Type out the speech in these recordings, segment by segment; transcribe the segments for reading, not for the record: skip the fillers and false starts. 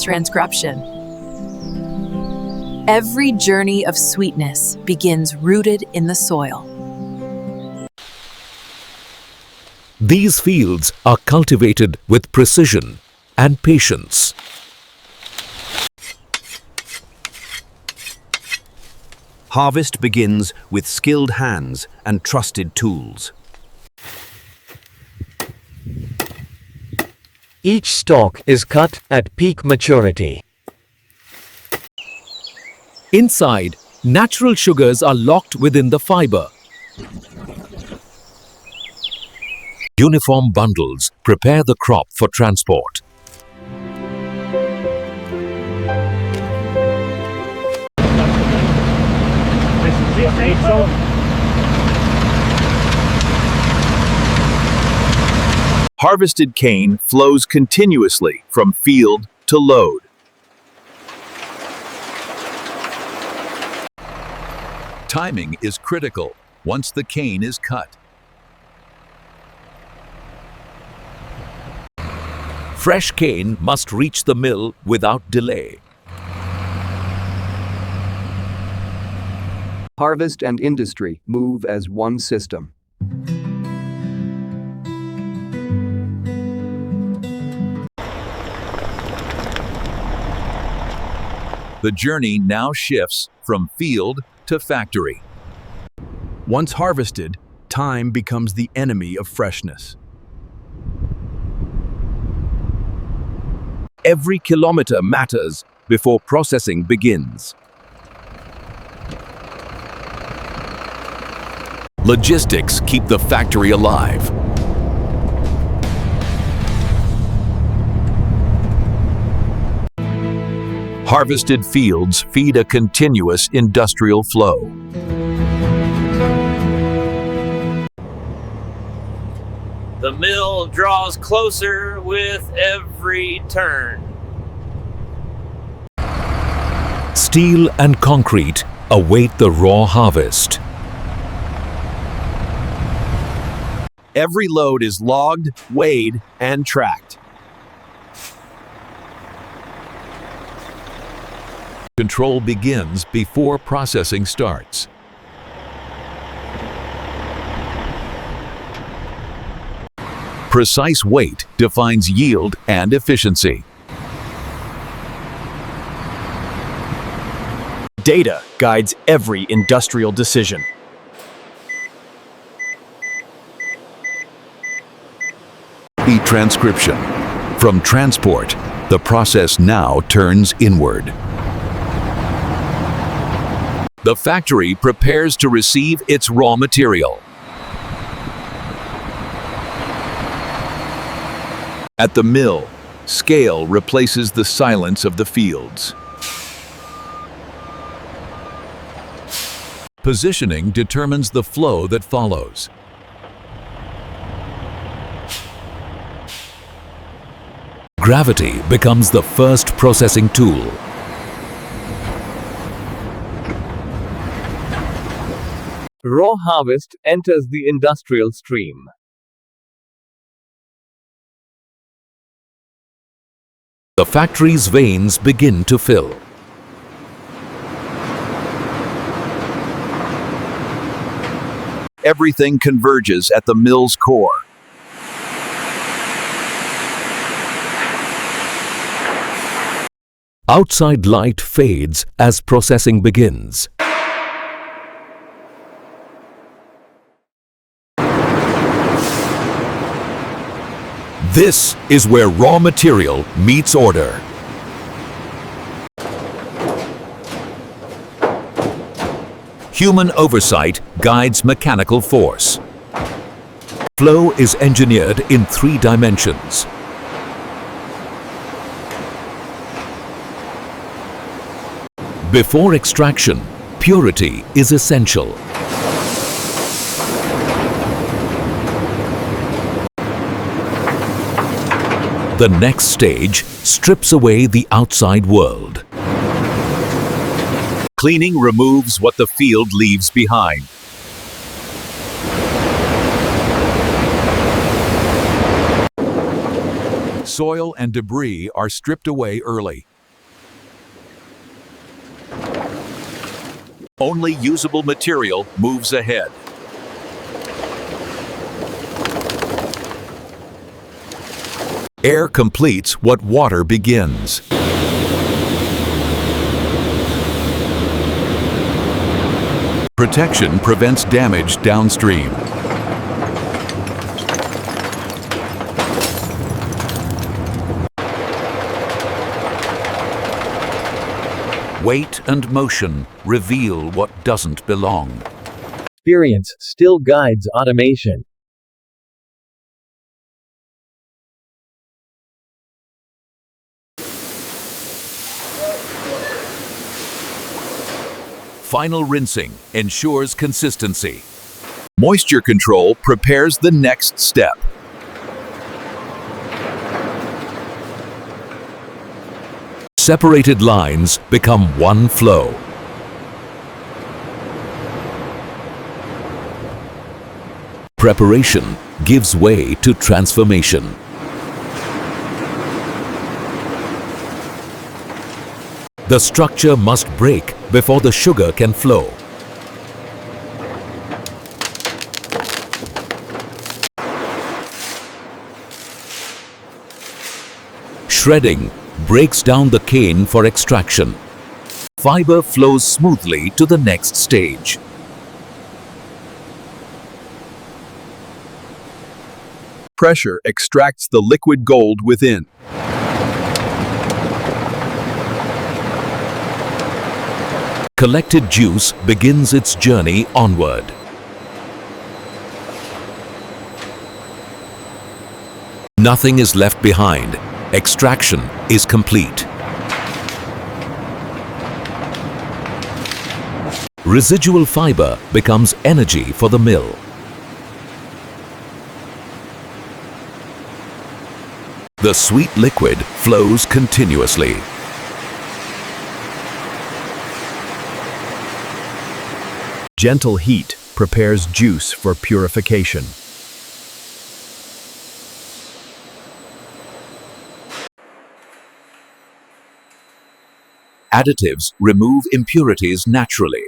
Transcription. Every journey of sweetness begins rooted in the soil. These fields are cultivated with precision and patience. Harvest begins with skilled hands and trusted tools. Each stalk is cut at peak maturity. Inside, natural sugars are locked within the fiber. Uniform bundles prepare the crop for transport. Harvested cane flows continuously from field to load. Timing is critical once the cane is cut. Fresh cane must reach the mill without delay. Harvest and industry move as one system. The journey now shifts from field to factory. Once harvested, time becomes the enemy of freshness. Every kilometer matters before processing begins. Logistics keep the factory alive. Harvested fields feed a continuous industrial flow. The mill draws closer with every turn. Steel and concrete await the raw harvest. Every load is logged, weighed, and tracked. Control begins before processing starts. Precise weight defines yield and efficiency. Data guides every industrial decision. E-transcription. From transport, the process now turns inward. The factory prepares to receive its raw material. At the mill, scale replaces the silence of the fields. Positioning determines the flow that follows. Gravity becomes the first processing tool. Raw harvest enters the industrial stream. The factory's veins begin to fill. Everything converges at the mill's core. Outside light fades as processing begins. This is where raw material meets order. Human oversight guides mechanical force. Flow is engineered in 3 dimensions. Before extraction, purity is essential. The next stage strips away the outside world. Cleaning removes what the field leaves behind. Soil and debris are stripped away early. Only usable material moves ahead. Air completes what water begins. Protection prevents damage downstream. Weight and motion reveal what doesn't belong. Experience still guides automation. Final rinsing ensures consistency. Moisture control prepares the next step. Separated lines become one flow. Preparation gives way to transformation. The structure must break before the sugar can flow. Shredding breaks down the cane for extraction. Fiber flows smoothly to the next stage. Pressure extracts the liquid gold within. Collected juice begins its journey onward. Nothing is left behind. Extraction is complete. Residual fiber becomes energy for the mill. The sweet liquid flows continuously. Gentle heat prepares juice for purification. Additives remove impurities naturally.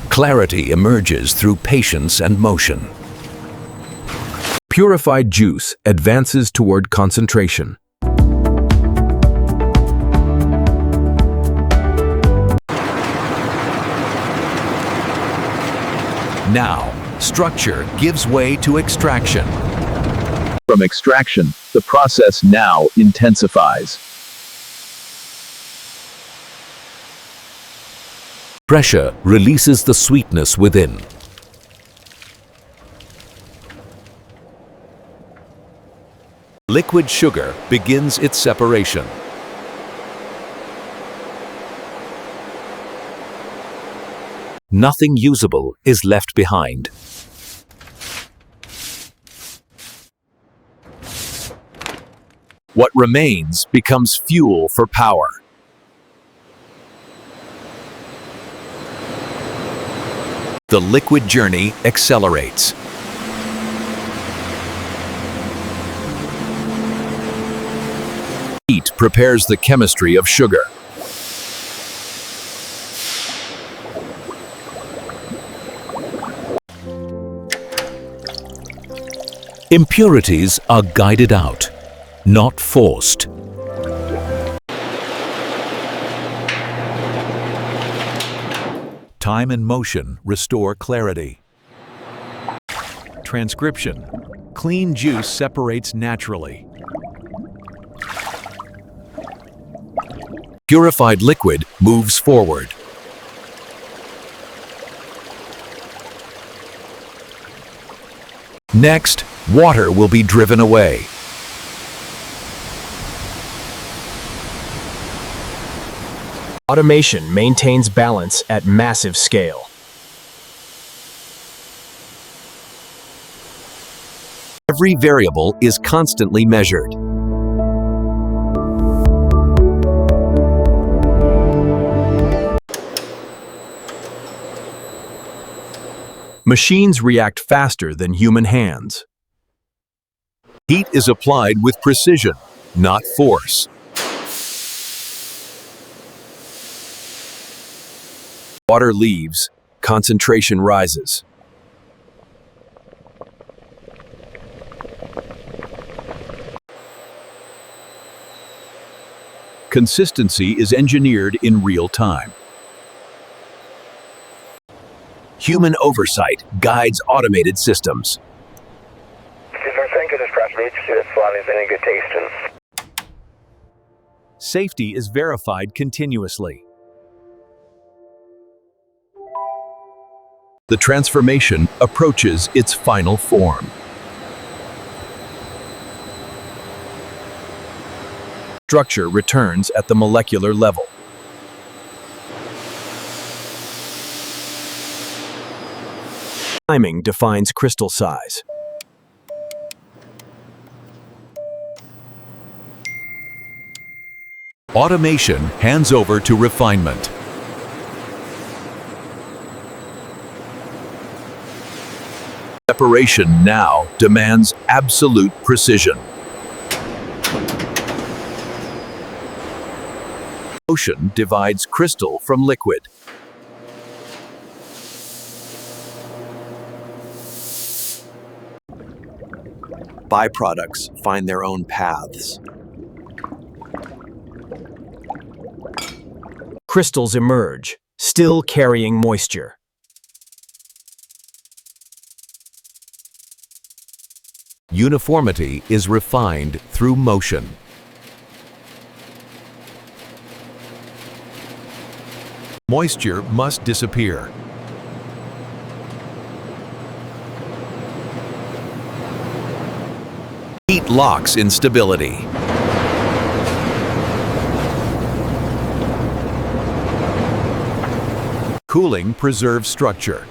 Clarity emerges through patience and motion. Purified juice advances toward concentration. Now, structure gives way to extraction. From extraction, the process now intensifies. Pressure releases the sweetness within. Liquid sugar begins its separation. Nothing usable is left behind. What remains becomes fuel for power. The liquid journey accelerates. Heat prepares the chemistry of sugar. Impurities are guided out, not forced. Time and motion restore clarity. Transcription. Clean juice separates naturally. Purified liquid moves forward. Next, water will be driven away. Automation maintains balance at massive scale. Every variable is constantly measured. Machines react faster than human hands. Heat is applied with precision, not force. Water leaves, concentration rises. Consistency is engineered in real time. Human oversight guides automated systems. Safety is verified continuously. The transformation approaches its final form. Structure returns at the molecular level. Timing defines crystal size. Automation hands over to refinement. Separation now demands absolute precision. Motion divides crystal from liquid. Byproducts find their own paths. Crystals emerge, still carrying moisture. Uniformity is refined through motion. Moisture must disappear. Heat locks instability. Cooling preserves structure.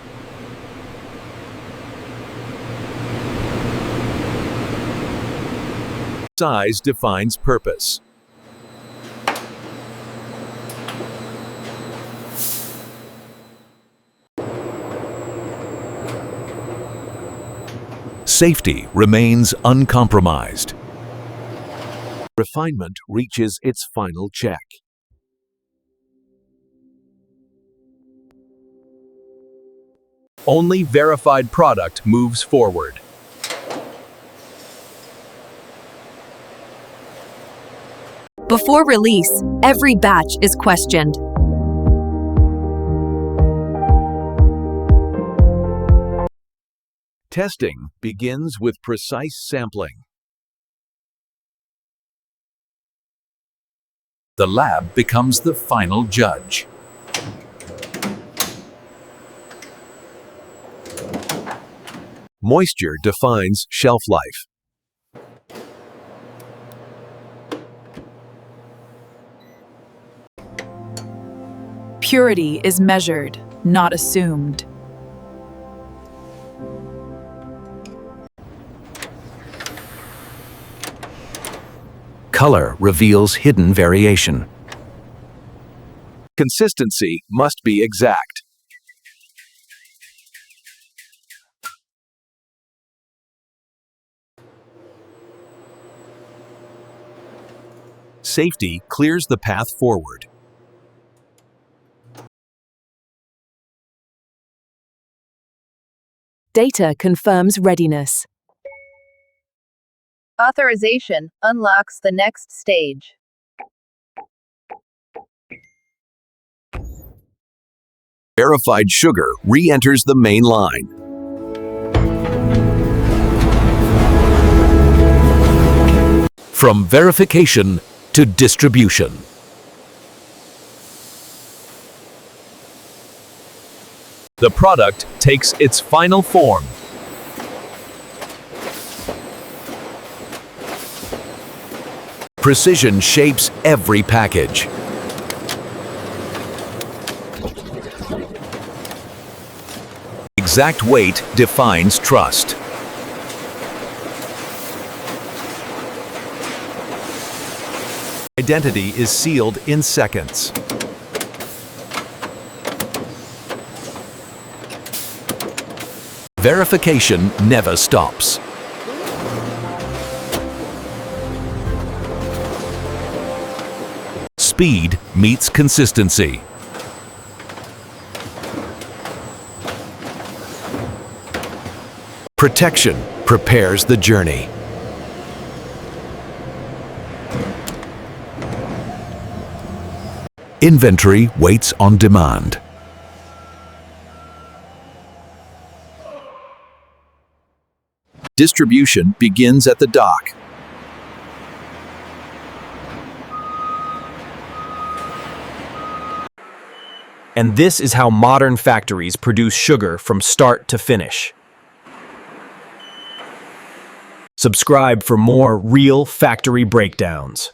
Size defines purpose. Safety remains uncompromised. Refinement reaches its final check. Only verified product moves forward. Before release, every batch is questioned. Testing begins with precise sampling. The lab becomes the final judge. Moisture defines shelf life. Purity is measured, not assumed. Color reveals hidden variation. Consistency must be exact. Safety clears the path forward. Data confirms readiness. Authorization unlocks the next stage. Verified sugar re-enters the main line. From verification to distribution. The product takes its final form. Precision shapes every package. Exact weight defines trust. Identity is sealed in seconds. Verification never stops. Speed meets consistency. Protection prepares the journey. Inventory waits on demand. Distribution begins at the dock. And this is how modern factories produce sugar from start to finish. Subscribe for more real factory breakdowns.